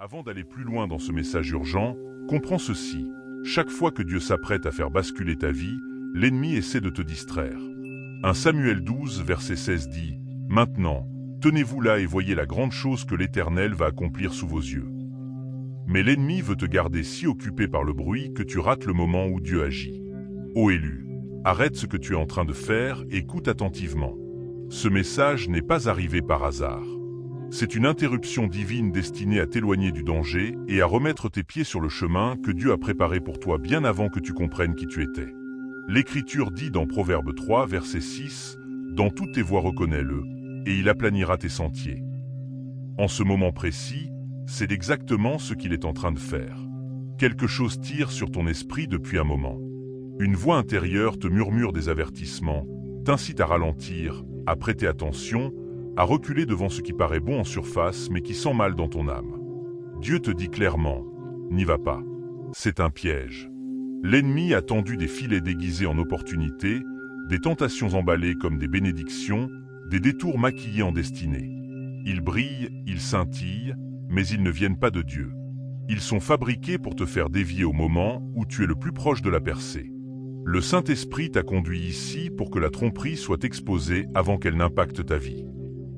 Avant d'aller plus loin dans ce message urgent, comprends ceci. Chaque fois que Dieu s'apprête à faire basculer ta vie, l'ennemi essaie de te distraire. 1 Samuel 12, verset 16 dit « Maintenant, tenez-vous là et voyez la grande chose que l'Éternel va accomplir sous vos yeux. » Mais l'ennemi veut te garder si occupé par le bruit que tu rates le moment où Dieu agit. Ô élu, arrête ce que tu es en train de faire et écoute attentivement. Ce message n'est pas arrivé par hasard. C'est une interruption divine destinée à t'éloigner du danger et à remettre tes pieds sur le chemin que Dieu a préparé pour toi bien avant que tu comprennes qui tu étais. L'Écriture dit dans Proverbe 3, verset 6, « Dans toutes tes voies reconnais-le, et il aplanira tes sentiers. » En ce moment précis, c'est exactement ce qu'il est en train de faire. Quelque chose tire sur ton esprit depuis un moment. Une voix intérieure te murmure des avertissements, t'incite à ralentir, à prêter attention, à reculer devant ce qui paraît bon en surface mais qui sent mal dans ton âme. Dieu te dit clairement, n'y va pas. C'est un piège. L'ennemi a tendu des filets déguisés en opportunités, des tentations emballées comme des bénédictions, des détours maquillés en destinée. Ils brillent, ils scintillent, mais ils ne viennent pas de Dieu. Ils sont fabriqués pour te faire dévier au moment où tu es le plus proche de la percée. Le Saint-Esprit t'a conduit ici pour que la tromperie soit exposée avant qu'elle n'impacte ta vie.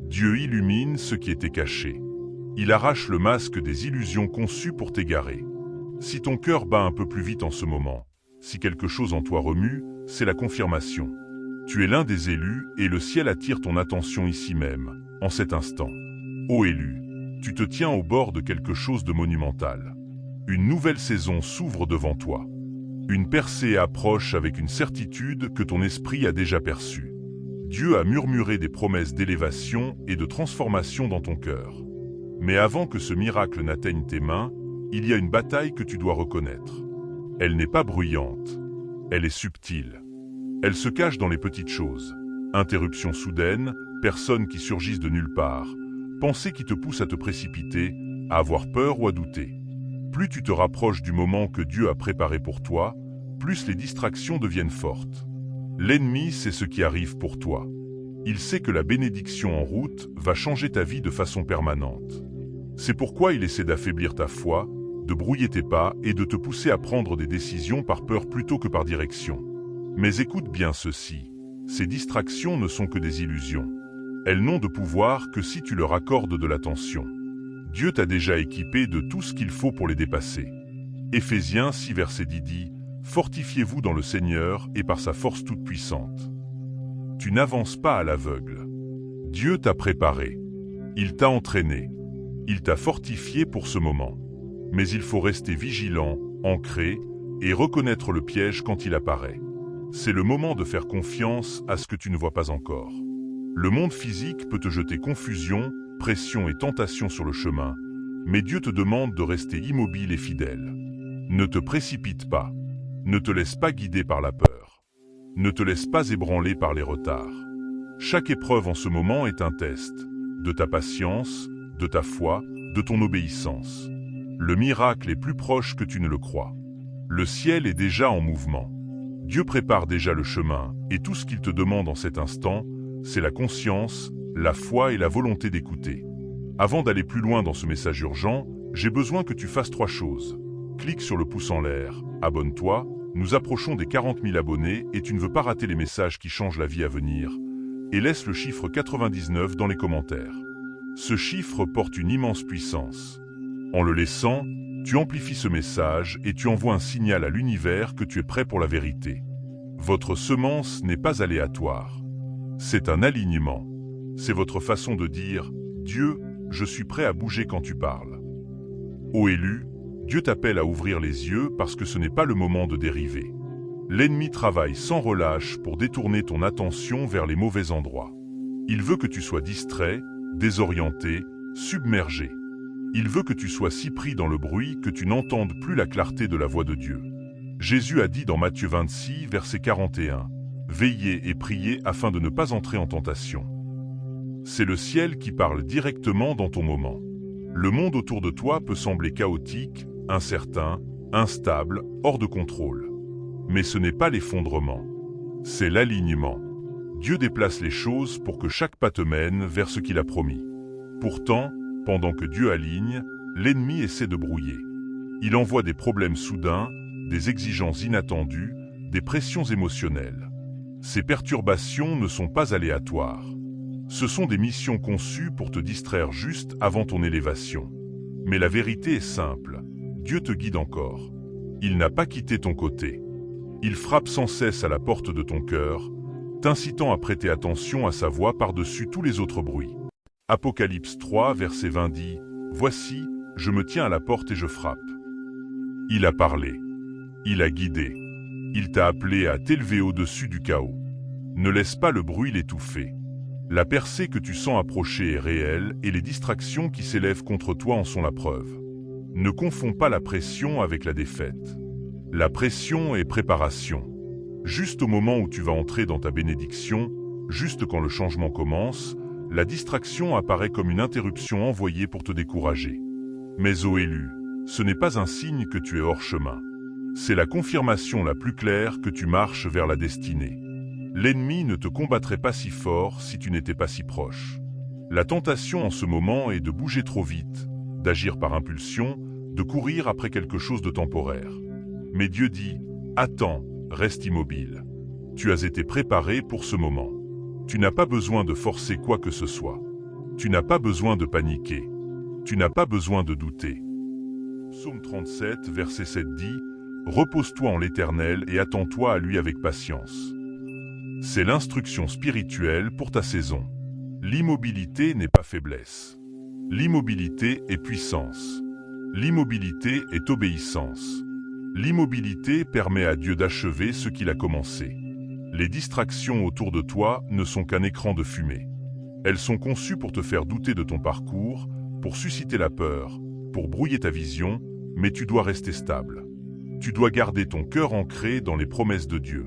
Dieu illumine ce qui était caché. Il arrache le masque des illusions conçues pour t'égarer. Si ton cœur bat un peu plus vite en ce moment, si quelque chose en toi remue, c'est la confirmation. Tu es l'un des élus et le ciel attire ton attention ici même, en cet instant. Ô élu, tu te tiens au bord de quelque chose de monumental. Une nouvelle saison s'ouvre devant toi. Une percée approche avec une certitude que ton esprit a déjà perçue. Dieu a murmuré des promesses d'élévation et de transformation dans ton cœur. Mais avant que ce miracle n'atteigne tes mains, il y a une bataille que tu dois reconnaître. Elle n'est pas bruyante, elle est subtile. Elle se cache dans les petites choses. Interruptions soudaines, personnes qui surgissent de nulle part, pensées qui te poussent à te précipiter, à avoir peur ou à douter. Plus tu te rapproches du moment que Dieu a préparé pour toi, plus les distractions deviennent fortes. L'ennemi sait ce qui arrive pour toi. Il sait que la bénédiction en route va changer ta vie de façon permanente. C'est pourquoi il essaie d'affaiblir ta foi, de brouiller tes pas et de te pousser à prendre des décisions par peur plutôt que par direction. Mais écoute bien ceci, ces distractions ne sont que des illusions. Elles n'ont de pouvoir que si tu leur accordes de l'attention. Dieu t'a déjà équipé de tout ce qu'il faut pour les dépasser. Éphésiens 6 verset 10 dit « Fortifiez-vous dans le Seigneur et par sa force toute puissante. » Tu n'avances pas à l'aveugle. Dieu t'a préparé. Il t'a entraîné. Il t'a fortifié pour ce moment. Mais il faut rester vigilant, ancré, et reconnaître le piège quand il apparaît. C'est le moment de faire confiance à ce que tu ne vois pas encore. Le monde physique peut te jeter confusion, pression et tentation sur le chemin, mais Dieu te demande de rester immobile et fidèle. Ne te précipite pas. Ne te laisse pas guider par la peur. Ne te laisse pas ébranler par les retards. Chaque épreuve en ce moment est un test, de ta patience, de ta foi, de ton obéissance. Le miracle est plus proche que tu ne le crois. Le ciel est déjà en mouvement. Dieu prépare déjà le chemin, et tout ce qu'il te demande en cet instant, c'est la conscience, la foi et la volonté d'écouter. Avant d'aller plus loin dans ce message urgent, j'ai besoin que tu fasses 3 choses. Clique sur le pouce en l'air, abonne-toi, nous approchons des 40 000 abonnés et tu ne veux pas rater les messages qui changent la vie à venir, et laisse le chiffre 99 dans les commentaires. Ce chiffre porte une immense puissance. En le laissant, tu amplifies ce message et tu envoies un signal à l'univers que tu es prêt pour la vérité. Votre semence n'est pas aléatoire. C'est un alignement. C'est votre façon de dire « Dieu, je suis prêt à bouger quand tu parles ». Ô élu, Dieu t'appelle à ouvrir les yeux parce que ce n'est pas le moment de dériver. L'ennemi travaille sans relâche pour détourner ton attention vers les mauvais endroits. Il veut que tu sois distrait, désorienté, submergé. Il veut que tu sois si pris dans le bruit que tu n'entendes plus la clarté de la voix de Dieu. Jésus a dit dans Matthieu 26, verset 41, « Veillez et priez afin de ne pas entrer en tentation. » C'est le ciel qui parle directement dans ton moment. Le monde autour de toi peut sembler chaotique, incertain, instable, hors de contrôle. Mais ce n'est pas l'effondrement, c'est l'alignement. Dieu déplace les choses pour que chaque pas te mène vers ce qu'il a promis. Pourtant, pendant que Dieu aligne, l'ennemi essaie de brouiller. Il envoie des problèmes soudains, des exigences inattendues, des pressions émotionnelles. Ces perturbations ne sont pas aléatoires. Ce sont des missions conçues pour te distraire juste avant ton élévation. Mais la vérité est simple, Dieu te guide encore. Il n'a pas quitté ton côté. Il frappe sans cesse à la porte de ton cœur, t'incitant à prêter attention à sa voix par-dessus tous les autres bruits. Apocalypse 3, verset 20 dit « Voici, je me tiens à la porte et je frappe. » Il a parlé. Il a guidé. Il t'a appelé à t'élever au-dessus du chaos. Ne laisse pas le bruit l'étouffer. La percée que tu sens approcher est réelle et les distractions qui s'élèvent contre toi en sont la preuve. Ne confonds pas la pression avec la défaite. La pression est préparation. Juste au moment où tu vas entrer dans ta bénédiction, juste quand le changement commence, la distraction apparaît comme une interruption envoyée pour te décourager. Mais ô élu, ce n'est pas un signe que tu es hors chemin. C'est la confirmation la plus claire que tu marches vers la destinée. L'ennemi ne te combattrait pas si fort si tu n'étais pas si proche. La tentation en ce moment est de bouger trop vite, d'agir par impulsion, de courir après quelque chose de temporaire. Mais Dieu dit, attends, reste immobile. Tu as été préparé pour ce moment. Tu n'as pas besoin de forcer quoi que ce soit. Tu n'as pas besoin de paniquer. Tu n'as pas besoin de douter. Psaume 37, verset 7 dit, « Repose-toi en l'Éternel et attends-toi à lui avec patience. » C'est l'instruction spirituelle pour ta saison. L'immobilité n'est pas faiblesse. L'immobilité est puissance. L'immobilité est obéissance. L'immobilité permet à Dieu d'achever ce qu'il a commencé. Les distractions autour de toi ne sont qu'un écran de fumée. Elles sont conçues pour te faire douter de ton parcours, pour susciter la peur, pour brouiller ta vision, mais tu dois rester stable. Tu dois garder ton cœur ancré dans les promesses de Dieu.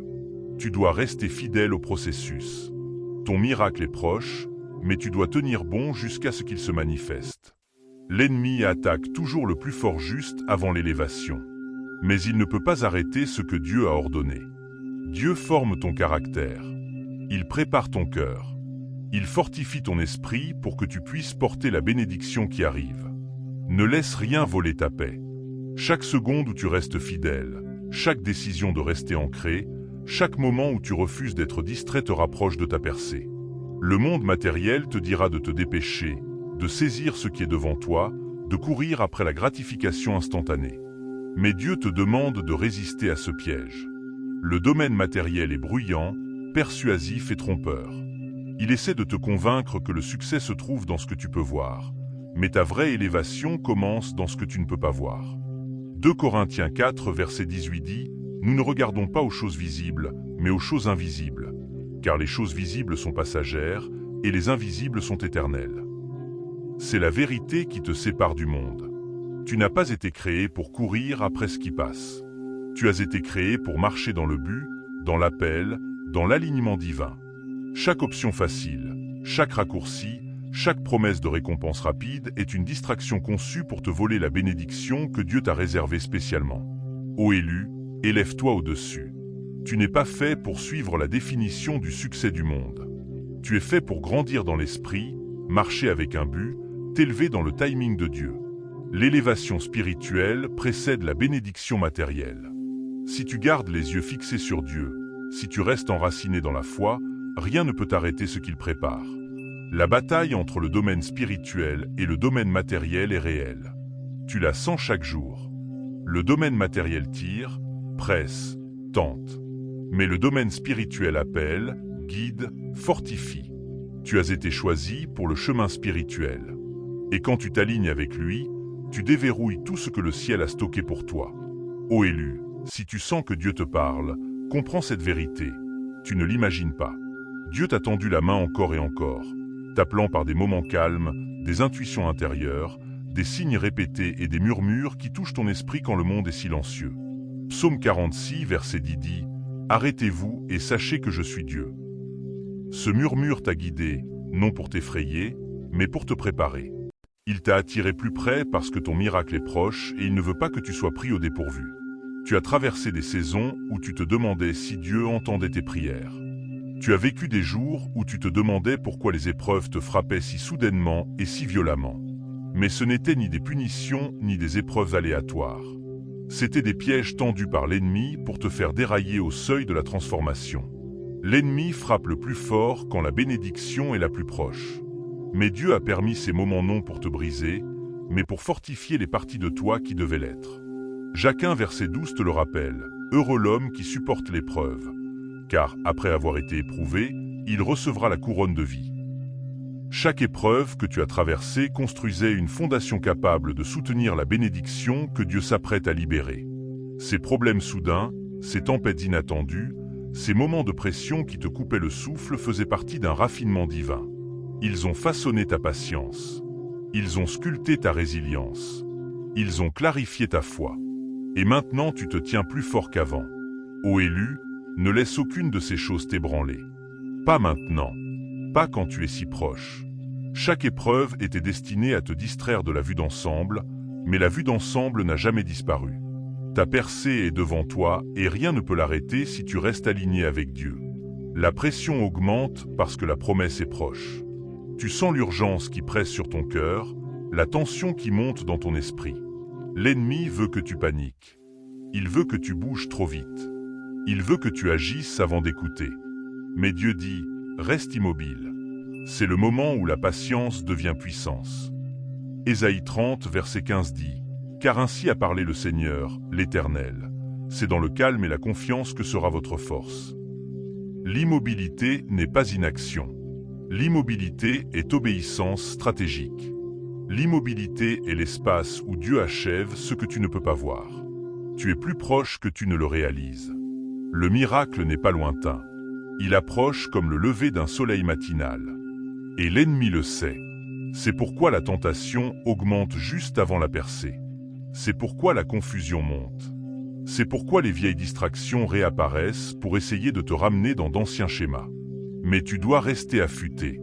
Tu dois rester fidèle au processus. Ton miracle est proche, mais tu dois tenir bon jusqu'à ce qu'il se manifeste. L'ennemi attaque toujours le plus fort juste avant l'élévation. Mais il ne peut pas arrêter ce que Dieu a ordonné. Dieu forme ton caractère. Il prépare ton cœur. Il fortifie ton esprit pour que tu puisses porter la bénédiction qui arrive. Ne laisse rien voler ta paix. Chaque seconde où tu restes fidèle, chaque décision de rester ancré, chaque moment où tu refuses d'être distrait te rapproche de ta percée. Le monde matériel te dira de te dépêcher, de saisir ce qui est devant toi, de courir après la gratification instantanée. Mais Dieu te demande de résister à ce piège. Le domaine matériel est bruyant, persuasif et trompeur. Il essaie de te convaincre que le succès se trouve dans ce que tu peux voir. Mais ta vraie élévation commence dans ce que tu ne peux pas voir. 2 Corinthiens 4, verset 18 dit « Nous ne regardons pas aux choses visibles, mais aux choses invisibles, car les choses visibles sont passagères et les invisibles sont éternelles. » C'est la vérité qui te sépare du monde. Tu n'as pas été créé pour courir après ce qui passe. Tu as été créé pour marcher dans le but, dans l'appel, dans l'alignement divin. Chaque option facile, chaque raccourci, chaque promesse de récompense rapide est une distraction conçue pour te voler la bénédiction que Dieu t'a réservée spécialement. Ô élu, élève-toi au-dessus. Tu n'es pas fait pour suivre la définition du succès du monde. Tu es fait pour grandir dans l'esprit, marcher avec un but, t'élever dans le timing de Dieu. L'élévation spirituelle précède la bénédiction matérielle. Si tu gardes les yeux fixés sur Dieu, si tu restes enraciné dans la foi, rien ne peut arrêter ce qu'il prépare. La bataille entre le domaine spirituel et le domaine matériel est réelle. Tu la sens chaque jour. Le domaine matériel tire, presse, tente. Mais le domaine spirituel appelle, guide, fortifie. Tu as été choisi pour le chemin spirituel. Et quand tu t'alignes avec lui, tu déverrouilles tout ce que le ciel a stocké pour toi. Ô élu, si tu sens que Dieu te parle, comprends cette vérité. Tu ne l'imagines pas. Dieu t'a tendu la main encore et encore, t'appelant par des moments calmes, des intuitions intérieures, des signes répétés et des murmures qui touchent ton esprit quand le monde est silencieux. Psaume 46, verset 10 dit « Arrêtez-vous et sachez que je suis Dieu. » Ce murmure t'a guidé, non pour t'effrayer, mais pour te préparer. Il t'a attiré plus près parce que ton miracle est proche et il ne veut pas que tu sois pris au dépourvu. Tu as traversé des saisons où tu te demandais si Dieu entendait tes prières. Tu as vécu des jours où tu te demandais pourquoi les épreuves te frappaient si soudainement et si violemment. Mais ce n'étaient ni des punitions ni des épreuves aléatoires. C'étaient des pièges tendus par l'ennemi pour te faire dérailler au seuil de la transformation. L'ennemi frappe le plus fort quand la bénédiction est la plus proche. Mais Dieu a permis ces moments non pour te briser, mais pour fortifier les parties de toi qui devaient l'être. Jacques 1, verset 12 te le rappelle. Heureux l'homme qui supporte l'épreuve, car après avoir été éprouvé, il recevra la couronne de vie. Chaque épreuve que tu as traversée construisait une fondation capable de soutenir la bénédiction que Dieu s'apprête à libérer. Ces problèmes soudains, ces tempêtes inattendues, ces moments de pression qui te coupaient le souffle faisaient partie d'un raffinement divin. Ils ont façonné ta patience. Ils ont sculpté ta résilience. Ils ont clarifié ta foi. Et maintenant tu te tiens plus fort qu'avant. Ô élu, ne laisse aucune de ces choses t'ébranler. Pas maintenant. Pas quand tu es si proche. Chaque épreuve était destinée à te distraire de la vue d'ensemble, mais la vue d'ensemble n'a jamais disparu. Ta percée est devant toi et rien ne peut l'arrêter si tu restes aligné avec Dieu. La pression augmente parce que la promesse est proche. Tu sens l'urgence qui presse sur ton cœur, la tension qui monte dans ton esprit. L'ennemi veut que tu paniques. Il veut que tu bouges trop vite. Il veut que tu agisses avant d'écouter. Mais Dieu dit, reste immobile. C'est le moment où la patience devient puissance. Ésaïe 30, verset 15 dit, « Car ainsi a parlé le Seigneur, l'Éternel. C'est dans le calme et la confiance que sera votre force. » L'immobilité n'est pas inaction. L'immobilité est obéissance stratégique. L'immobilité est l'espace où Dieu achève ce que tu ne peux pas voir. Tu es plus proche que tu ne le réalises. Le miracle n'est pas lointain. Il approche comme le lever d'un soleil matinal. Et l'ennemi le sait. C'est pourquoi la tentation augmente juste avant la percée. C'est pourquoi la confusion monte. C'est pourquoi les vieilles distractions réapparaissent pour essayer de te ramener dans d'anciens schémas. Mais tu dois rester affûté.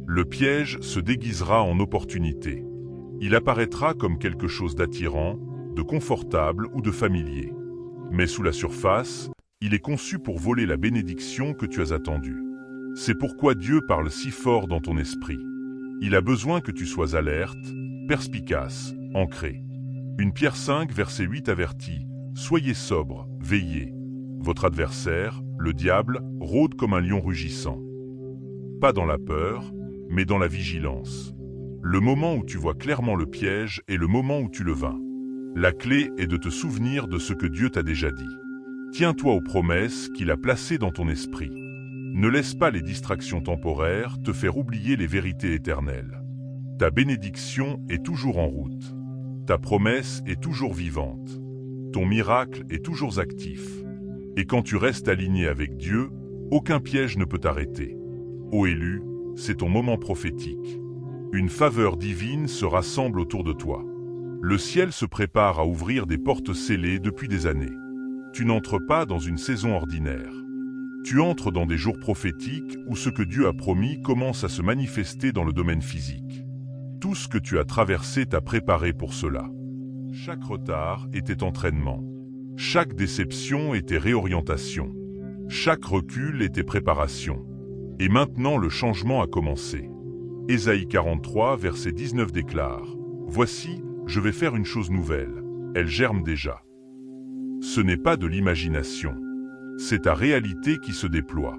Le piège se déguisera en opportunité. Il apparaîtra comme quelque chose d'attirant, de confortable ou de familier. Mais sous la surface, il est conçu pour voler la bénédiction que tu as attendue. C'est pourquoi Dieu parle si fort dans ton esprit. Il a besoin que tu sois alerte, perspicace, ancré. 1 Pierre 5, verset 8 avertit, « Soyez sobre, veillez. Votre adversaire, le diable, rôde comme un lion rugissant. » Pas dans la peur, mais dans la vigilance. Le moment où tu vois clairement le piège est le moment où tu le vains. La clé est de te souvenir de ce que Dieu t'a déjà dit. Tiens-toi aux promesses qu'il a placées dans ton esprit. Ne laisse pas les distractions temporaires te faire oublier les vérités éternelles. Ta bénédiction est toujours en route. Ta promesse est toujours vivante. Ton miracle est toujours actif. Et quand tu restes aligné avec Dieu, aucun piège ne peut t'arrêter. Ô élu, c'est ton moment prophétique. Une faveur divine se rassemble autour de toi. Le ciel se prépare à ouvrir des portes scellées depuis des années. Tu n'entres pas dans une saison ordinaire. Tu entres dans des jours prophétiques où ce que Dieu a promis commence à se manifester dans le domaine physique. Tout ce que tu as traversé t'a préparé pour cela. Chaque retard était entraînement. Chaque déception était réorientation. Chaque recul était préparation. Et maintenant le changement a commencé. Ésaïe 43, verset 19 déclare, « Voici, je vais faire une chose nouvelle. Elle germe déjà. » Ce n'est pas de l'imagination. C'est ta réalité qui se déploie.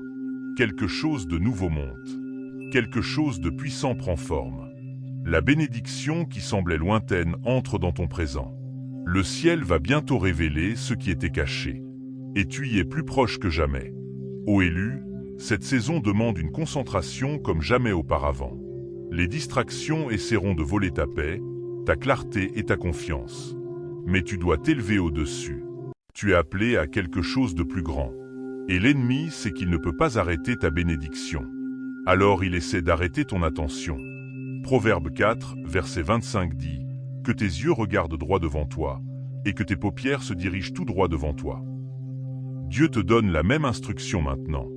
Quelque chose de nouveau monte. Quelque chose de puissant prend forme. La bénédiction qui semblait lointaine entre dans ton présent. Le ciel va bientôt révéler ce qui était caché. Et tu y es plus proche que jamais. Ô élu, cette saison demande une concentration comme jamais auparavant. Les distractions essaieront de voler ta paix, ta clarté et ta confiance. Mais tu dois t'élever au-dessus. Tu es appelé à quelque chose de plus grand. Et l'ennemi sait qu'il ne peut pas arrêter ta bénédiction. Alors il essaie d'arrêter ton attention. Proverbe 4, verset 25 dit, « Que tes yeux regardent droit devant toi, et que tes paupières se dirigent tout droit devant toi. » Dieu te donne la même instruction maintenant.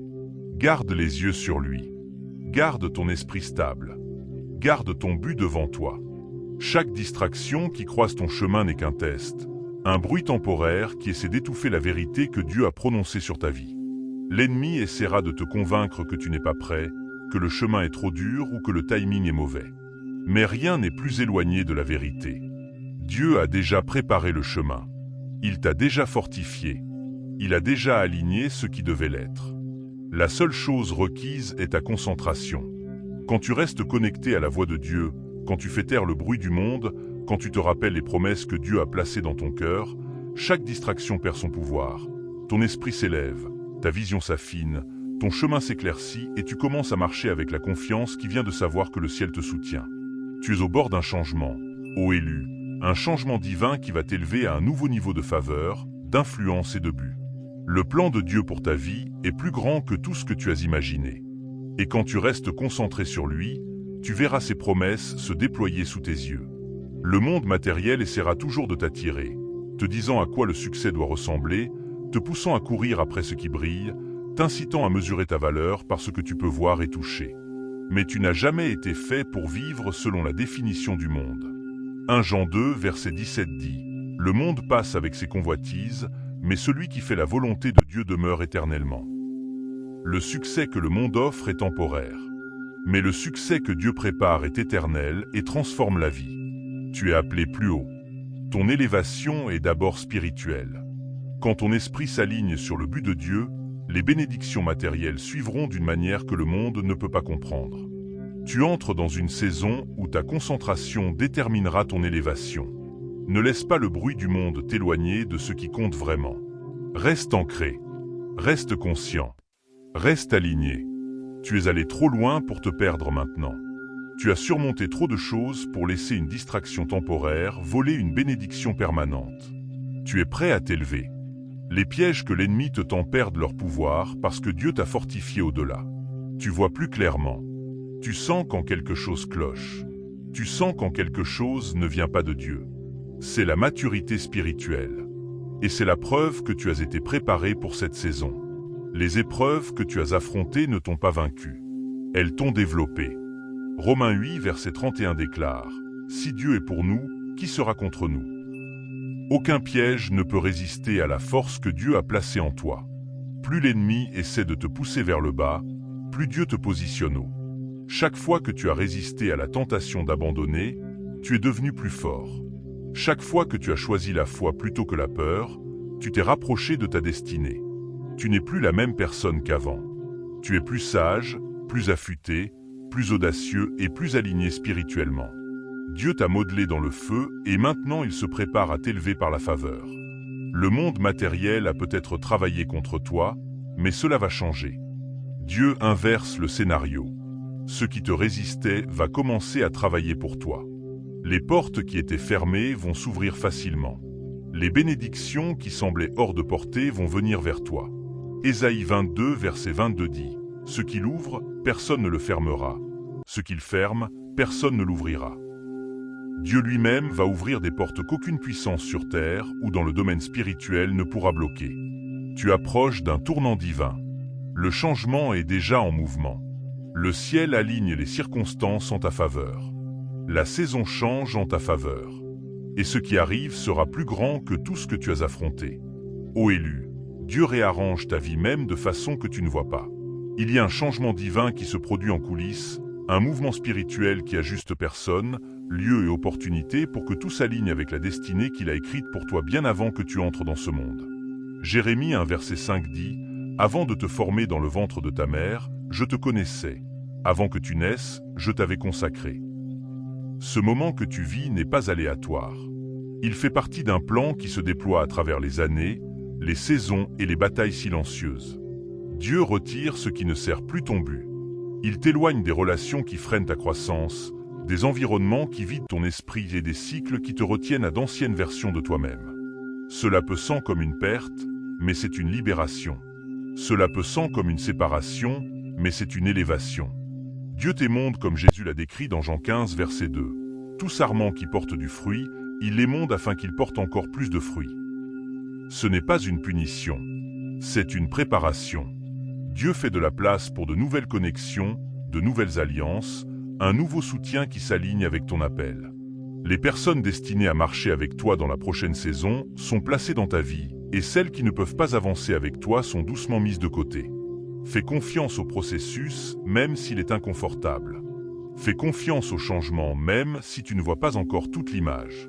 Garde les yeux sur lui. Garde ton esprit stable. Garde ton but devant toi. Chaque distraction qui croise ton chemin n'est qu'un test, un bruit temporaire qui essaie d'étouffer la vérité que Dieu a prononcée sur ta vie. L'ennemi essaiera de te convaincre que tu n'es pas prêt, que le chemin est trop dur ou que le timing est mauvais. Mais rien n'est plus éloigné de la vérité. Dieu a déjà préparé le chemin. Il t'a déjà fortifié. Il a déjà aligné ce qui devait l'être. La seule chose requise est ta concentration. Quand tu restes connecté à la voix de Dieu, quand tu fais taire le bruit du monde, quand tu te rappelles les promesses que Dieu a placées dans ton cœur, chaque distraction perd son pouvoir. Ton esprit s'élève, ta vision s'affine, ton chemin s'éclaircit et tu commences à marcher avec la confiance qui vient de savoir que le ciel te soutient. Tu es au bord d'un changement, ô élu, un changement divin qui va t'élever à un nouveau niveau de faveur, d'influence et de but. Le plan de Dieu pour ta vie est plus grand que tout ce que tu as imaginé. Et quand tu restes concentré sur lui, tu verras ses promesses se déployer sous tes yeux. Le monde matériel essaiera toujours de t'attirer, te disant à quoi le succès doit ressembler, te poussant à courir après ce qui brille, t'incitant à mesurer ta valeur par ce que tu peux voir et toucher. Mais tu n'as jamais été fait pour vivre selon la définition du monde. 1 Jean 2, verset 17 dit « Le monde passe avec ses convoitises, mais celui qui fait la volonté de Dieu demeure éternellement. » Le succès que le monde offre est temporaire. Mais le succès que Dieu prépare est éternel et transforme la vie. Tu es appelé plus haut. Ton élévation est d'abord spirituelle. Quand ton esprit s'aligne sur le but de Dieu, les bénédictions matérielles suivront d'une manière que le monde ne peut pas comprendre. Tu entres dans une saison où ta concentration déterminera ton élévation. Ne laisse pas le bruit du monde t'éloigner de ce qui compte vraiment. Reste ancré. Reste conscient. Reste aligné. Tu es allé trop loin pour te perdre maintenant. Tu as surmonté trop de choses pour laisser une distraction temporaire voler une bénédiction permanente. Tu es prêt à t'élever. Les pièges que l'ennemi te tend perdent leur pouvoir parce que Dieu t'a fortifié au-delà. Tu vois plus clairement. Tu sens quand quelque chose cloche. Tu sens quand quelque chose ne vient pas de Dieu. C'est la maturité spirituelle. Et c'est la preuve que tu as été préparé pour cette saison. Les épreuves que tu as affrontées ne t'ont pas vaincu. Elles t'ont développé. Romains 8, verset 31 déclare « Si Dieu est pour nous, qui sera contre nous ?» Aucun piège ne peut résister à la force que Dieu a placée en toi. Plus l'ennemi essaie de te pousser vers le bas, plus Dieu te positionne haut. Chaque fois que tu as résisté à la tentation d'abandonner, tu es devenu plus fort. Chaque fois que tu as choisi la foi plutôt que la peur, tu t'es rapproché de ta destinée. Tu n'es plus la même personne qu'avant. Tu es plus sage, plus affûté, plus audacieux et plus aligné spirituellement. Dieu t'a modelé dans le feu et maintenant il se prépare à t'élever par la faveur. Le monde matériel a peut-être travaillé contre toi, mais cela va changer. Dieu inverse le scénario. Ce qui te résistait va commencer à travailler pour toi. Les portes qui étaient fermées vont s'ouvrir facilement. Les bénédictions qui semblaient hors de portée vont venir vers toi. Ésaïe 22, verset 22 dit « Ce qu'il ouvre, personne ne le fermera. Ce qu'il ferme, personne ne l'ouvrira. » Dieu lui-même va ouvrir des portes qu'aucune puissance sur terre ou dans le domaine spirituel ne pourra bloquer. Tu approches d'un tournant divin. Le changement est déjà en mouvement. Le ciel aligne les circonstances en ta faveur. La saison change en ta faveur. Et ce qui arrive sera plus grand que tout ce que tu as affronté. Ô élu, Dieu réarrange ta vie même de façon que tu ne vois pas. Il y a un changement divin qui se produit en coulisses, un mouvement spirituel qui ajuste personnes, lieux et opportunités pour que tout s'aligne avec la destinée qu'il a écrite pour toi bien avant que tu entres dans ce monde. Jérémie 1 verset 5 dit « Avant de te former dans le ventre de ta mère, je te connaissais. Avant que tu naisses, je t'avais consacré. » Ce moment que tu vis n'est pas aléatoire. Il fait partie d'un plan qui se déploie à travers les années, les saisons et les batailles silencieuses. Dieu retire ce qui ne sert plus ton but. Il t'éloigne des relations qui freinent ta croissance, des environnements qui vident ton esprit et des cycles qui te retiennent à d'anciennes versions de toi-même. Cela peut sembler comme une perte, mais c'est une libération. Cela peut sembler comme une séparation, mais c'est une élévation. Dieu t'émonde comme Jésus l'a décrit dans Jean 15, verset 2. Tout sarment qui porte du fruit, il l'émonde afin qu'il porte encore plus de fruits. Ce n'est pas une punition, c'est une préparation. Dieu fait de la place pour de nouvelles connexions, de nouvelles alliances, un nouveau soutien qui s'aligne avec ton appel. Les personnes destinées à marcher avec toi dans la prochaine saison sont placées dans ta vie, et celles qui ne peuvent pas avancer avec toi sont doucement mises de côté. Fais confiance au processus, même s'il est inconfortable. Fais confiance au changement même si tu ne vois pas encore toute l'image.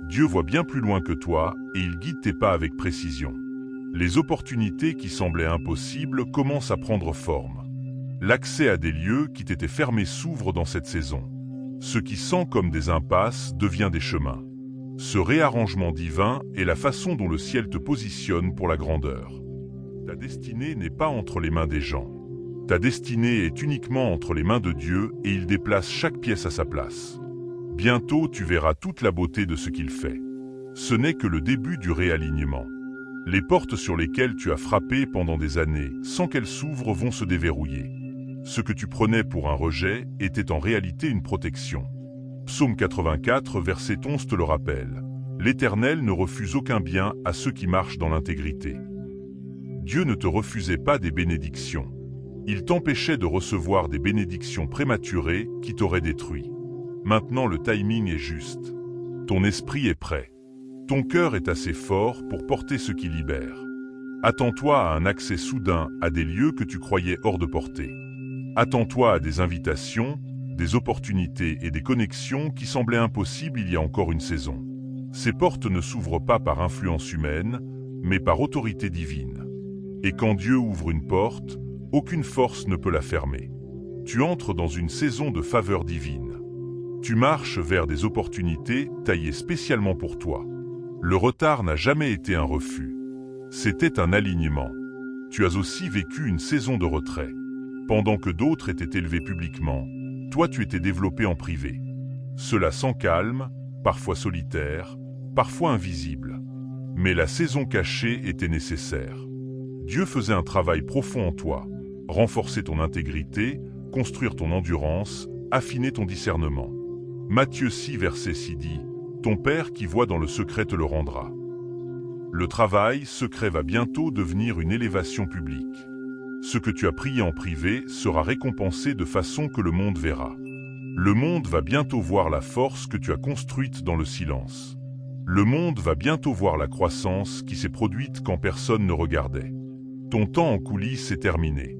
Dieu voit bien plus loin que toi et il guide tes pas avec précision. Les opportunités qui semblaient impossibles commencent à prendre forme. L'accès à des lieux qui t'étaient fermés s'ouvre dans cette saison. Ce qui sent comme des impasses devient des chemins. Ce réarrangement divin est la façon dont le ciel te positionne pour la grandeur. Ta destinée n'est pas entre les mains des gens. Ta destinée est uniquement entre les mains de Dieu et il déplace chaque pièce à sa place. Bientôt tu verras toute la beauté de ce qu'il fait. Ce n'est que le début du réalignement. Les portes sur lesquelles tu as frappé pendant des années sans qu'elles s'ouvrent vont se déverrouiller. Ce que tu prenais pour un rejet était en réalité une protection. Psaume 84, verset 11 te le rappelle. L'Éternel ne refuse aucun bien à ceux qui marchent dans l'intégrité. Dieu ne te refusait pas des bénédictions. Il t'empêchait de recevoir des bénédictions prématurées qui t'auraient détruit. Maintenant le timing est juste. Ton esprit est prêt. Ton cœur est assez fort pour porter ce qui libère. Attends-toi à un accès soudain à des lieux que tu croyais hors de portée. Attends-toi à des invitations, des opportunités et des connexions qui semblaient impossibles il y a encore une saison. Ces portes ne s'ouvrent pas par influence humaine, mais par autorité divine. Et quand Dieu ouvre une porte, aucune force ne peut la fermer. Tu entres dans une saison de faveur divine. Tu marches vers des opportunités taillées spécialement pour toi. Le retard n'a jamais été un refus. C'était un alignement. Tu as aussi vécu une saison de retrait. Pendant que d'autres étaient élevés publiquement, toi tu étais développé en privé. Cela sans calme, parfois solitaire, parfois invisible. Mais la saison cachée était nécessaire. Dieu faisait un travail profond en toi, renforcer ton intégrité, construire ton endurance, affiner ton discernement. Matthieu 6, verset 6 dit « Ton Père qui voit dans le secret te le rendra ». Le travail secret va bientôt devenir une élévation publique. Ce que tu as prié en privé sera récompensé de façon que le monde verra. Le monde va bientôt voir la force que tu as construite dans le silence. Le monde va bientôt voir la croissance qui s'est produite quand personne ne regardait. Ton temps en coulisses est terminé.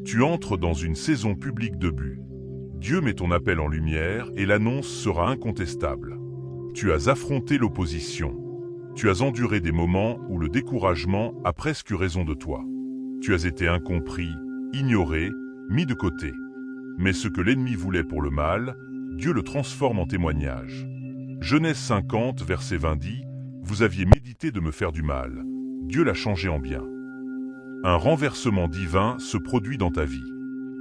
Tu entres dans une saison publique de but. Dieu met ton appel en lumière et l'annonce sera incontestable. Tu as affronté l'opposition. Tu as enduré des moments où le découragement a presque eu raison de toi. Tu as été incompris, ignoré, mis de côté. Mais ce que l'ennemi voulait pour le mal, Dieu le transforme en témoignage. Genèse 50, verset 20 dit « Vous aviez médité de me faire du mal. Dieu l'a changé en bien. » Un renversement divin se produit dans ta vie.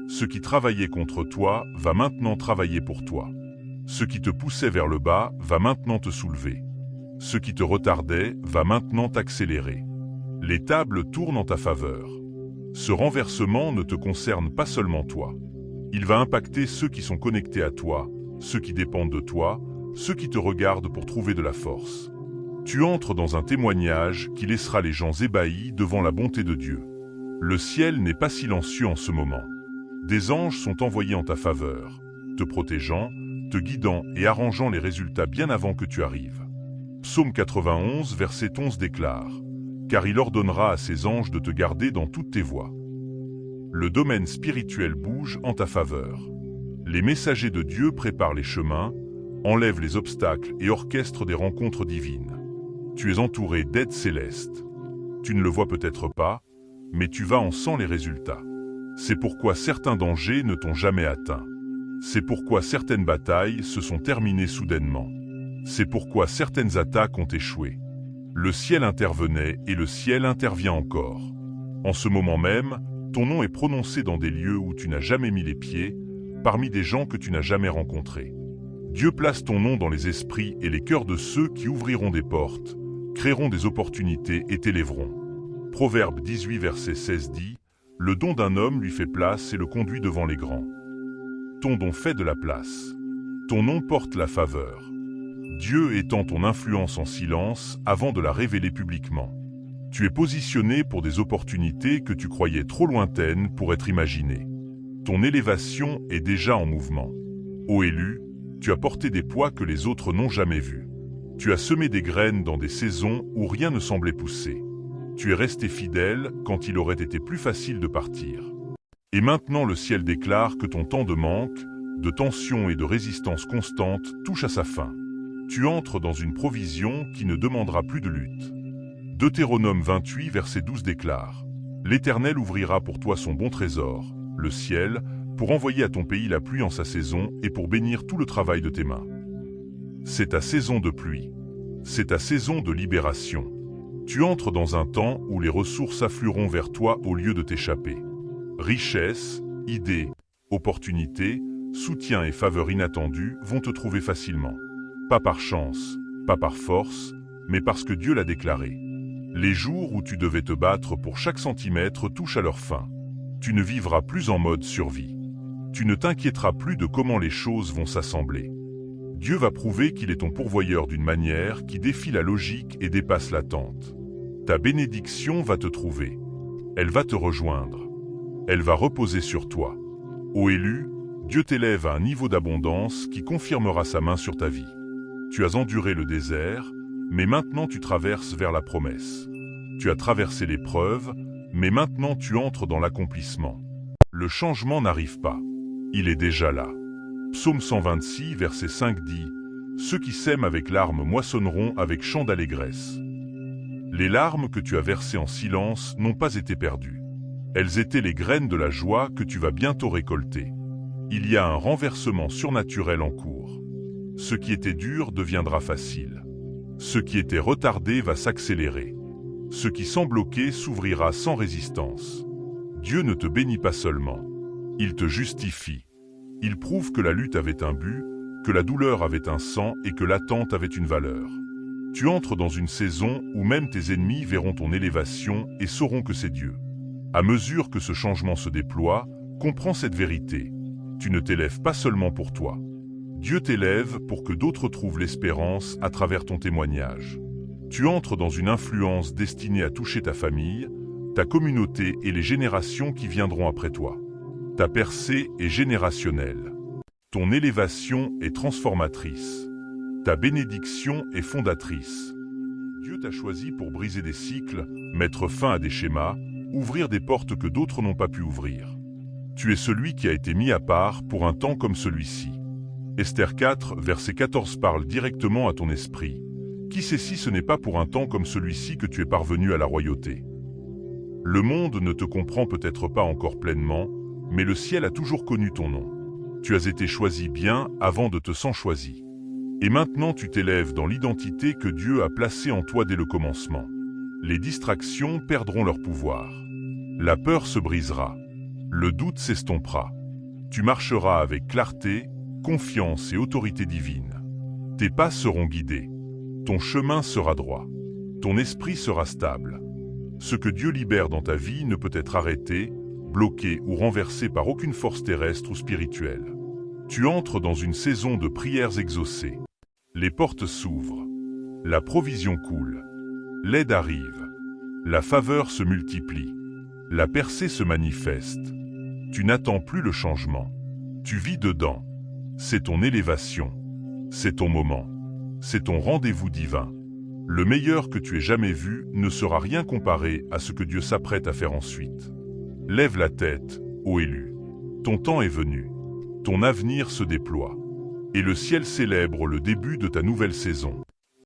Ce qui travaillait contre toi va maintenant travailler pour toi. Ce qui te poussait vers le bas va maintenant te soulever. Ce qui te retardait va maintenant t'accélérer. Les tables tournent en ta faveur. Ce renversement ne te concerne pas seulement toi. Il va impacter ceux qui sont connectés à toi, ceux qui dépendent de toi, ceux qui te regardent pour trouver de la force. Tu entres dans un témoignage qui laissera les gens ébahis devant la bonté de Dieu. Le ciel n'est pas silencieux en ce moment. Des anges sont envoyés en ta faveur, te protégeant, te guidant et arrangeant les résultats bien avant que tu arrives. Psaume 91, verset 11 déclare « Car il ordonnera à ses anges de te garder dans toutes tes voies. » Le domaine spirituel bouge en ta faveur. Les messagers de Dieu préparent les chemins, enlèvent les obstacles et orchestrent des rencontres divines. Tu es entouré d'aides célestes. Tu ne le vois peut-être pas, mais tu vas en sens les résultats. C'est pourquoi certains dangers ne t'ont jamais atteint. C'est pourquoi certaines batailles se sont terminées soudainement. C'est pourquoi certaines attaques ont échoué. Le ciel intervenait et le ciel intervient encore. En ce moment même, ton nom est prononcé dans des lieux où tu n'as jamais mis les pieds, parmi des gens que tu n'as jamais rencontrés. Dieu place ton nom dans les esprits et les cœurs de ceux qui ouvriront des portes, créeront des opportunités et t'élèveront. Proverbe 18, verset 16 dit « Le don d'un homme lui fait place et le conduit devant les grands. » Ton don fait de la place. Ton nom porte la faveur. Dieu étend ton influence en silence avant de la révéler publiquement. Tu es positionné pour des opportunités que tu croyais trop lointaines pour être imaginées. Ton élévation est déjà en mouvement. Ô élu, tu as porté des poids que les autres n'ont jamais vus. Tu as semé des graines dans des saisons où rien ne semblait pousser. Tu es resté fidèle quand il aurait été plus facile de partir. Et maintenant le ciel déclare que ton temps de manque, de tension et de résistance constante touche à sa fin. Tu entres dans une provision qui ne demandera plus de lutte. Deutéronome 28, verset 12 déclare: « L'Éternel ouvrira pour toi son bon trésor, le ciel, pour envoyer à ton pays la pluie en sa saison et pour bénir tout le travail de tes mains. » C'est ta saison de pluie. C'est ta saison de libération. Tu entres dans un temps où les ressources afflueront vers toi au lieu de t'échapper. Richesse, idées, opportunités, soutien et faveurs inattendues vont te trouver facilement. Pas par chance, pas par force, mais parce que Dieu l'a déclaré. Les jours où tu devais te battre pour chaque centimètre touchent à leur fin. Tu ne vivras plus en mode survie. Tu ne t'inquiéteras plus de comment les choses vont s'assembler. Dieu va prouver qu'il est ton pourvoyeur d'une manière qui défie la logique et dépasse l'attente. Ta bénédiction va te trouver. Elle va te rejoindre. Elle va reposer sur toi. Ô élu, Dieu t'élève à un niveau d'abondance qui confirmera sa main sur ta vie. Tu as enduré le désert, mais maintenant tu traverses vers la promesse. Tu as traversé l'épreuve, mais maintenant tu entres dans l'accomplissement. Le changement n'arrive pas. Il est déjà là. Psaume 126, verset 5 dit: « Ceux qui sèment avec larmes moissonneront avec chant d'allégresse. » Les larmes que tu as versées en silence n'ont pas été perdues. Elles étaient les graines de la joie que tu vas bientôt récolter. Il y a un renversement surnaturel en cours. Ce qui était dur deviendra facile. Ce qui était retardé va s'accélérer. Ce qui s'embloquait s'ouvrira sans résistance. Dieu ne te bénit pas seulement. Il te justifie. Il prouve que la lutte avait un but, que la douleur avait un sens et que l'attente avait une valeur. Tu entres dans une saison où même tes ennemis verront ton élévation et sauront que c'est Dieu. À mesure que ce changement se déploie, comprends cette vérité. Tu ne t'élèves pas seulement pour toi. Dieu t'élève pour que d'autres trouvent l'espérance à travers ton témoignage. Tu entres dans une influence destinée à toucher ta famille, ta communauté et les générations qui viendront après toi. Ta percée est générationnelle. Ton élévation est transformatrice. Ta bénédiction est fondatrice. Dieu t'a choisi pour briser des cycles, mettre fin à des schémas, ouvrir des portes que d'autres n'ont pas pu ouvrir. Tu es celui qui a été mis à part pour un temps comme celui-ci. Esther 4, verset 14 parle directement à ton esprit. Qui sait si ce n'est pas pour un temps comme celui-ci que tu es parvenu à la royauté? Le monde ne te comprend peut-être pas encore pleinement, mais le ciel a toujours connu ton nom. Tu as été choisi bien avant de te sentir choisi. Et maintenant tu t'élèves dans l'identité que Dieu a placée en toi dès le commencement. Les distractions perdront leur pouvoir. La peur se brisera. Le doute s'estompera. Tu marcheras avec clarté, confiance et autorité divine. Tes pas seront guidés. Ton chemin sera droit. Ton esprit sera stable. Ce que Dieu libère dans ta vie ne peut être arrêté, bloqué ou renversé par aucune force terrestre ou spirituelle. Tu entres dans une saison de prières exaucées. Les portes s'ouvrent. La provision coule. L'aide arrive. La faveur se multiplie. La percée se manifeste. Tu n'attends plus le changement. Tu vis dedans. C'est ton élévation. C'est ton moment. C'est ton rendez-vous divin. Le meilleur que tu aies jamais vu ne sera rien comparé à ce que Dieu s'apprête à faire ensuite. Lève la tête, ô élu. Ton temps est venu. Ton avenir se déploie. Et le ciel célèbre le début de ta nouvelle saison.